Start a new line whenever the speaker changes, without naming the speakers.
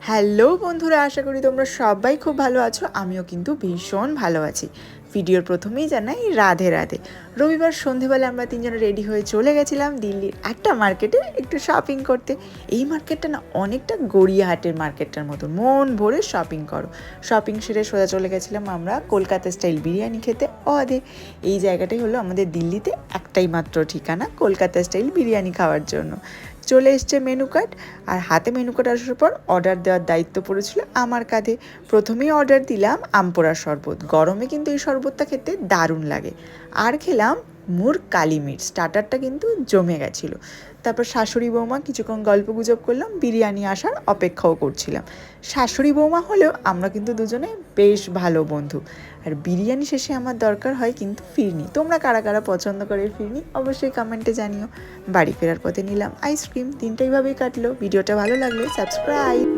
Hello বন্ধুরা, আশা করি তোমরা সবাই খুব ভালো আছো। আমিও কিন্তু ভীষণ ভালো আছি। ভিডিওর প্রথমেই জানাই রাধে রাধে। রবিবার সন্ধেবেলা আমরা তিনজনে রেডি হয়ে চলে গেছিলাম দিল্লির একটা মার্কেটে একটু শপিং করতে। এই মার্কেটটা না অনেকটা গড়িয়াহাটের মার্কেটটার মতো, মন ভরে শপিং করো। শপিং সেরে সোজা চলে গেছিলাম আমরা কলকাতা স্টাইল বিরিয়ানি খেতে অদে। এই জায়গাটাই হলো আমাদের দিল্লিতে একটাই মাত্র ঠিকানা কলকাতা স্টাইল বিরিয়ানি খাওয়ার জন্য। চলে এসছে মেনু কার্ড, আর হাতে মেনু কার্ড আসার পর অর্ডার দেওয়ার দায়িত্ব পড়েছিল আমার কাঁধে। প্রথমেই অর্ডার দিলাম আমপোড়ার শরবত। গরমে কিন্তু এই শরবতটা খেতে দারুণ লাগে। আর খেলাম মুর কালি মির্চ। স্টার্টারটা কিন্তু জমে গেছিলো। তারপর শাশুড়ি বৌমা কিছুক্ষণ গল্প গুজব করলাম, বিরিয়ানি আসার অপেক্ষাও করছিলাম। শাশুড়ি বৌমা হলেও আমরা কিন্তু দুজনে বেশ ভালো বন্ধু। আর বিরিয়ানি শেষে আমার দরকার হয় কিন্তু ফিরনি। তোমরা কারা কারা পছন্দ করে ফিরনি অবশ্যই কমেন্টে জানিও। বাড়ি ফেরার পথে নিলাম আইসক্রিম। দিনটা এইভাবেই কাটলো। ভিডিওটা ভালো লাগলে সাবস্ক্রাইব।